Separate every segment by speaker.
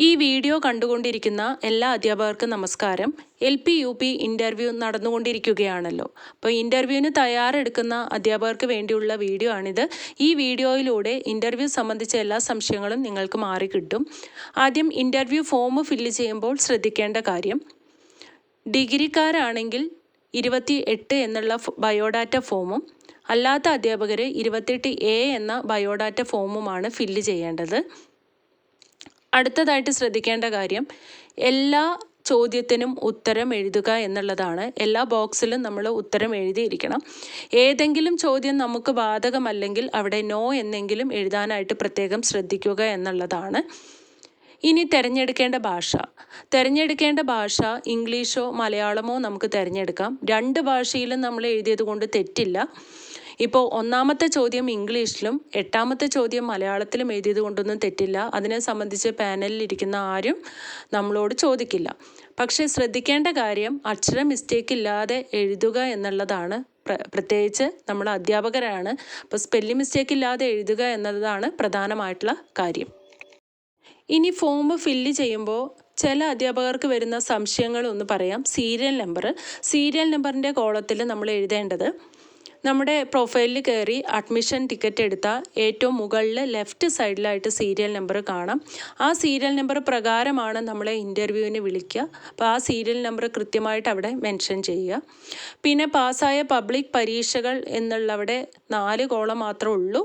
Speaker 1: ഈ വീഡിയോ കണ്ടുകൊണ്ടിരിക്കുന്ന എല്ലാ അധ്യാപകർക്കും നമസ്കാരം. LP UP ഇൻ്റർവ്യൂ നടന്നുകൊണ്ടിരിക്കുകയാണല്ലോ. അപ്പോൾ ഇൻ്റർവ്യൂവിന് തയ്യാറെടുക്കുന്ന അധ്യാപകർക്ക് വേണ്ടിയുള്ള വീഡിയോ ആണിത്. ഈ വീഡിയോയിലൂടെ ഇൻ്റർവ്യൂ സംബന്ധിച്ച എല്ലാ സംശയങ്ങളും നിങ്ങൾക്ക് മാറിക്കിട്ടും. ആദ്യം ഇൻ്റർവ്യൂ ഫോം ഫില്ല് ചെയ്യുമ്പോൾ ശ്രദ്ധിക്കേണ്ട കാര്യം, ഡിഗ്രിക്കാരാണെങ്കിൽ 28 എന്നുള്ള ബയോഡാറ്റ ഫോമും അല്ലാത്ത അധ്യാപകർ 28A എന്ന ബയോഡാറ്റ ഫോമുമാണ് ഫില്ല് ചെയ്യേണ്ടത്. അടുത്തതായിട്ട് ശ്രദ്ധിക്കേണ്ട കാര്യം, എല്ലാ ചോദ്യത്തിനും ഉത്തരം എഴുതുക എന്നുള്ളതാണ്. എല്ലാ ബോക്സിലും നമ്മൾ ഉത്തരം എഴുതിയിരിക്കണം. ഏതെങ്കിലും ചോദ്യം നമുക്ക് ബാധകമല്ലെങ്കിൽ അവിടെ നോ എന്നെങ്കിലും എഴുതാനായിട്ട് പ്രത്യേകം ശ്രദ്ധിക്കുക എന്നുള്ളതാണ്. ഇനി തിരഞ്ഞെടുക്കേണ്ട ഭാഷ ഇംഗ്ലീഷോ മലയാളമോ നമുക്ക് തിരഞ്ഞെടുക്കാം. രണ്ട് ഭാഷയിലും നമ്മൾ എഴുതിയത് കൊണ്ട് തെറ്റില്ല. ഇപ്പോൾ ഒന്നാമത്തെ ചോദ്യം ഇംഗ്ലീഷിലും 8ാമത്തെ ചോദ്യം മലയാളത്തിലും എഴുതിയത് കൊണ്ടൊന്നും തെറ്റില്ല. അതിനെ സംബന്ധിച്ച് പാനലിലിരിക്കുന്ന ആരും നമ്മളോട് ചോദിക്കില്ല. പക്ഷേ ശ്രദ്ധിക്കേണ്ട കാര്യം, അക്ഷര മിസ്റ്റേക്ക് ഇല്ലാതെ എഴുതുക എന്നുള്ളതാണ്. പ്രത്യേകിച്ച് നമ്മൾ അധ്യാപകരാണ്, അപ്പോൾ സ്പെല്ലിംഗ് മിസ്റ്റേക്ക് ഇല്ലാതെ എഴുതുക എന്നതാണ് പ്രധാനമായിട്ടുള്ള കാര്യം. ഇനി ഫോം ഫില്ല് ചെയ്യുമ്പോൾ ചില അധ്യാപകർക്ക് വരുന്ന സംശയങ്ങളൊന്ന് പറയാം. സീരിയൽ നമ്പറിൻ്റെ കോളത്തിൽ നമ്മൾ എഴുതേണ്ടത്, നമ്മുടെ പ്രൊഫൈലിൽ കയറി അഡ്മിഷൻ ടിക്കറ്റ് എടുത്താൽ ഏറ്റവും മുകളിൽ ലെഫ്റ്റ് സൈഡിലായിട്ട് സീരിയൽ നമ്പർ കാണാം. ആ സീരിയൽ നമ്പർ പ്രകാരമാണ് നമ്മളെ ഇൻ്റർവ്യൂവിന് വിളിക്കുക. അപ്പോൾ ആ സീരിയൽ നമ്പർ കൃത്യമായിട്ട് അവിടെ മെൻഷൻ ചെയ്യുക. പിന്നെ പാസ്സായ പബ്ലിക് പരീക്ഷകൾ എന്നുള്ളവിടെ 4 കോളം മാത്രമേ ഉള്ളൂ.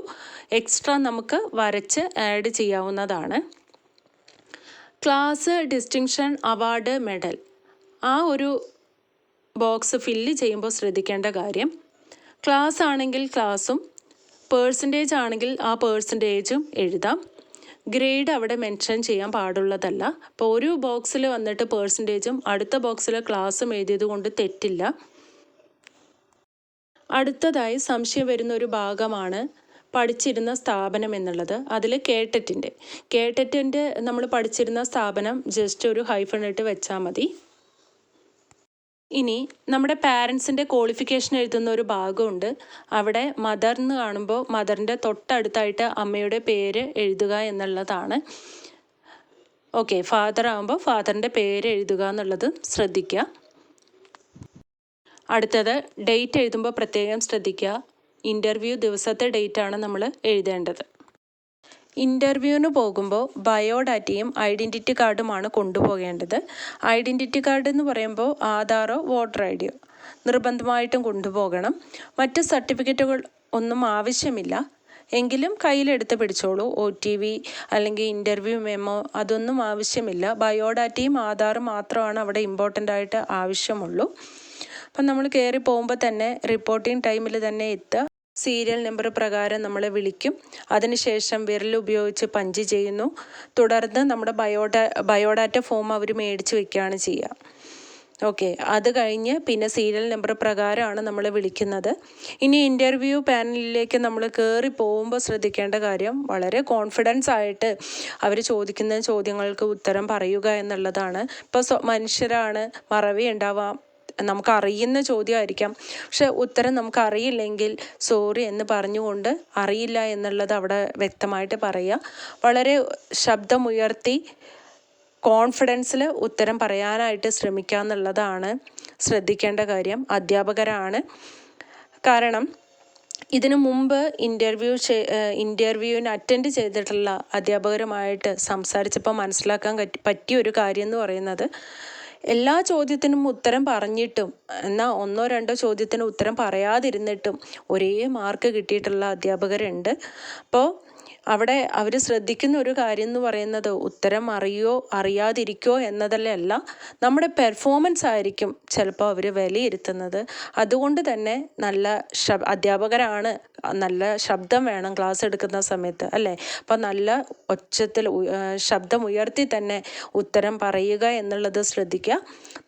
Speaker 1: എക്സ്ട്രാ നമുക്ക് വരച്ച് ആഡ് ചെയ്യാവുന്നതാണ്. ക്ലാസ്, ഡിസ്റ്റിങ്ഷൻ, അവാർഡ്, മെഡൽ, ആ ഒരു ബോക്സ് ഫില്ല് ചെയ്യുമ്പോൾ ശ്രദ്ധിക്കേണ്ട കാര്യം, ക്ലാസ് ആണെങ്കിൽ ക്ലാസ്സും, പേഴ്സൻറ്റേജ് ആണെങ്കിൽ ആ പേഴ്സൻറ്റേജും എഴുതാം. ഗ്രേഡ് അവിടെ മെൻഷൻ ചെയ്യാൻ പാടുള്ളതല്ല. അപ്പോൾ ഒരു ബോക്സിൽ വന്നിട്ട് പേഴ്സൻറ്റേജും അടുത്ത ബോക്സിൽ ക്ലാസ്സും എഴുതിയത് കൊണ്ട് തെറ്റില്ല. അടുത്തതായി സംശയം വരുന്ന ഒരു ഭാഗമാണ് പഠിച്ചിരുന്ന സ്ഥാപനം എന്നുള്ളത്. അതിൽ കേട്ടറ്റിൻ്റെ നമ്മൾ പഠിച്ചിരുന്ന സ്ഥാപനം ജസ്റ്റ് ഒരു ഹൈഫൺ ഇട്ട് വെച്ചാൽ മതി. ഇനി നമ്മുടെ പാരൻസിൻ്റെ ക്വാളിഫിക്കേഷൻ എഴുതുന്ന ഒരു ഭാഗമുണ്ട്. അവിടെ മദർ എന്ന് കാണുമ്പോൾ മദറിൻ്റെ തൊട്ടടുത്തായിട്ട് അമ്മയുടെ പേര് എഴുതുക എന്നുള്ളതാണ്. ഓക്കെ, ഫാദർ ആകുമ്പോൾ ഫാദറിൻ്റെ പേര് എഴുതുക എന്നുള്ളത് ശ്രദ്ധിക്കുക. അടുത്തത് ഡേറ്റ് എഴുതുമ്പോൾ പ്രത്യേകം ശ്രദ്ധിക്കുക. ഇൻ്റർവ്യൂ ദിവസത്തെ ഡേറ്റാണ് നമ്മൾ എഴുതേണ്ടത്. ഇൻ്റർവ്യൂവിന് പോകുമ്പോൾ ബയോഡാറ്റയും ഐഡൻറ്റിറ്റി കാർഡുമാണ് കൊണ്ടുപോകേണ്ടത്. ഐഡൻറ്റിറ്റി കാർഡ് എന്ന് പറയുമ്പോൾ ആധാറോ വോട്ടർ ഐഡിയോ നിർബന്ധമായിട്ടും കൊണ്ടുപോകണം. മറ്റ് സർട്ടിഫിക്കറ്റുകൾ ഒന്നും ആവശ്യമില്ല, എങ്കിലും കയ്യിലെടുത്ത് പിടിച്ചോളൂ. OTV അല്ലെങ്കിൽ ഇൻ്റർവ്യൂ മെമ്മോ അതൊന്നും ആവശ്യമില്ല. ബയോഡാറ്റയും ആധാറും മാത്രമാണ് അവിടെ ഇമ്പോർട്ടൻ്റ് ആയിട്ട് ആവശ്യമുള്ളൂ. അപ്പം നമ്മൾ കയറി പോകുമ്പോൾ തന്നെ റിപ്പോർട്ടിംഗ് ടൈമിൽ തന്നെ എത്തുക. സീരിയൽ നമ്പർ പ്രകാരം നമ്മളെ വിളിക്കും. അതിനുശേഷം വിരൽ ഉപയോഗിച്ച് പഞ്ച് ചെയ്യുന്നു. തുടർന്ന് നമ്മുടെ ബയോഡാറ്റ ഫോം അവർ മേടിച്ച് വയ്ക്കുകയാണ് ചെയ്യുക. ഓക്കെ, അത് കഴിഞ്ഞ് പിന്നെ സീരിയൽ നമ്പർ പ്രകാരമാണ് നമ്മൾ വിളിക്കുന്നത്. ഇനി ഇൻ്റർവ്യൂ പാനലിലേക്ക് നമ്മൾ കയറി പോകുമ്പോൾ ശ്രദ്ധിക്കേണ്ട കാര്യം, വളരെ കോൺഫിഡൻസ് ആയിട്ട് അവർ ചോദിക്കുന്ന ചോദ്യങ്ങൾക്ക് ഉത്തരം പറയുക എന്നുള്ളതാണ്. ഇപ്പോൾ മനുഷ്യരാണ്, മറവി ഉണ്ടാവാം, നമുക്കറിയുന്ന ചോദ്യമായിരിക്കാം. പക്ഷെ ഉത്തരം നമുക്കറിയില്ലെങ്കിൽ സോറി എന്ന് പറഞ്ഞുകൊണ്ട് അറിയില്ല എന്നുള്ളത് അവിടെ വ്യക്തമായിട്ട് പറയുക. വളരെ ശബ്ദമുയർത്തി കോൺഫിഡൻസിൽ ഉത്തരം പറയാനായിട്ട് ശ്രമിക്കുക എന്നുള്ളതാണ് ശ്രദ്ധിക്കേണ്ട കാര്യം. അധ്യാപകരാണ്. കാരണം ഇതിനു മുമ്പ് ഇൻ്റർവ്യൂവിന് അറ്റൻഡ് ചെയ്തിട്ടുള്ള അധ്യാപകരുമായിട്ട് സംസാരിച്ചപ്പോൾ മനസ്സിലാക്കാൻ പറ്റിയ ഒരു കാര്യം എന്ന് പറയുന്നത്, എല്ലാ ചോദ്യത്തിനും ഉത്തരം പറഞ്ഞിട്ടും എന്നാൽ 1-2 ചോദ്യത്തിന് ഉത്തരം പറയാതിരുന്നിട്ടും ഒരേ മാർക്ക് കിട്ടിയിട്ടുള്ള അധ്യാപകരുണ്ട്. അപ്പോൾ അവിടെ അവർ ശ്രദ്ധിക്കുന്ന ഒരു കാര്യം എന്ന് പറയുന്നത് ഉത്തരം അറിയോ അറിയാതിരിക്കോ എന്നതല്ല, നമ്മുടെ പെർഫോമൻസ് ആയിരിക്കും ചിലപ്പോൾ അവർ വിലയിരുത്തുന്നത്. അതുകൊണ്ട് തന്നെ നല്ല അധ്യാപകരാണ്, നല്ല ശബ്ദം വേണം ക്ലാസ് എടുക്കുന്ന സമയത്ത്, അല്ലേ? അപ്പം നല്ല ഒച്ചത്തിൽ ശബ്ദം ഉയർത്തി തന്നെ ഉത്തരം പറയുക എന്നുള്ളത് ശ്രദ്ധിക്കുക.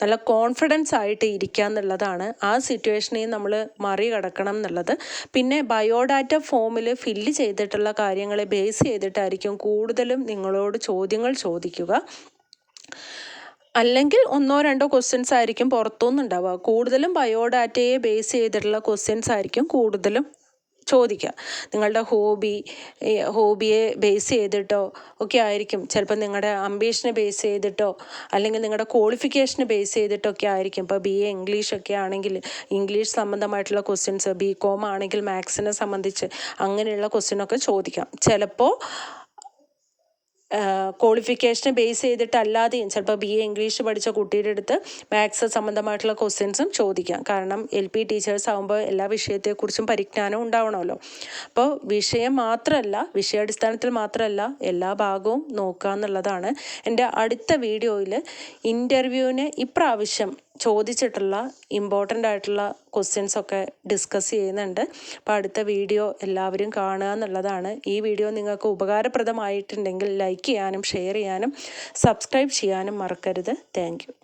Speaker 1: നല്ല കോൺഫിഡൻസ് ആയിട്ട് ഇരിക്കുക എന്നുള്ളതാണ് ആ സിറ്റുവേഷനെയും നമ്മൾ മറികടക്കണം എന്നുള്ളത്. പിന്നെ ബയോഡാറ്റ ഫോമിൽ ഫില്ല് ചെയ്തിട്ടുള്ള കാര്യങ്ങളെ ബേസ് ചെയ്തിട്ടായിരിക്കും കൂടുതലും നിങ്ങളോട് ചോദ്യങ്ങൾ ചോദിക്കുക. അല്ലെങ്കിൽ 1-2 ക്വസ്റ്റ്യൻസ് ആയിരിക്കും പുറത്തുനിന്നുണ്ടാവുക. കൂടുതലും ബയോഡാറ്റയെ ബേസ് ചെയ്തിട്ടുള്ള ക്വസ്റ്റ്യൻസ് ആയിരിക്കും കൂടുതലും ചോദിക്കുക. നിങ്ങളുടെ ഹോബിയെ ബേസ് ചെയ്തിട്ടോ ഒക്കെ ആയിരിക്കും. ചിലപ്പോൾ നിങ്ങളുടെ അംബീഷനെ ബേസ് ചെയ്തിട്ടോ അല്ലെങ്കിൽ നിങ്ങളുടെ ക്വാളിഫിക്കേഷനെ ബേസ് ചെയ്തിട്ടൊക്കെ ആയിരിക്കും. ഇപ്പോൾ BA ഇംഗ്ലീഷൊക്കെ ആണെങ്കിൽ ഇംഗ്ലീഷ് സംബന്ധമായിട്ടുള്ള ക്വസ്റ്റ്യൻസ്, BCom ആണെങ്കിൽ മാത്സിനെ സംബന്ധിച്ച് അങ്ങനെയുള്ള ക്വസ്റ്റ്യനൊക്കെ ചോദിക്കാം. ചിലപ്പോൾ ക്വാളിഫിക്കേഷനെ ബേസ് ചെയ്തിട്ടല്ലാതെയും ചിലപ്പോൾ BA ഇംഗ്ലീഷ് പഠിച്ച കുട്ടിയുടെ അടുത്ത് മാത്സ് സംബന്ധമായിട്ടുള്ള ക്വസ്റ്റ്യൻസും ചോദിക്കാം. കാരണം LP ടീച്ചേഴ്സ് ആകുമ്പോൾ എല്ലാ വിഷയത്തെക്കുറിച്ചും പരിജ്ഞാനം ഉണ്ടാവണമല്ലോ. അപ്പോൾ വിഷയാടിസ്ഥാനത്തിൽ മാത്രമല്ല എല്ലാ ഭാഗവും നോക്കുക എന്നുള്ളതാണ്. എൻ്റെ അടുത്ത വീഡിയോയിൽ ഇൻ്റർവ്യൂവിന് ഇപ്രാവശ്യം ചോദിച്ചിട്ടുള്ള ഇമ്പോർട്ടൻ്റ് ആയിട്ടുള്ള ക്വസ്റ്റ്യൻസൊക്കെ ഡിസ്കസ് ചെയ്യുന്നുണ്ട്. അപ്പോൾ അടുത്ത വീഡിയോ എല്ലാവരും കാണുക എന്നുള്ളതാണ്. ഈ വീഡിയോ നിങ്ങൾക്ക് ഉപകാരപ്രദമായിട്ടുണ്ടെങ്കിൽ ലൈക്ക് ചെയ്യാനും ഷെയർ ചെയ്യാനും സബ്സ്ക്രൈബ് ചെയ്യാനും മറക്കരുത്. Thank you.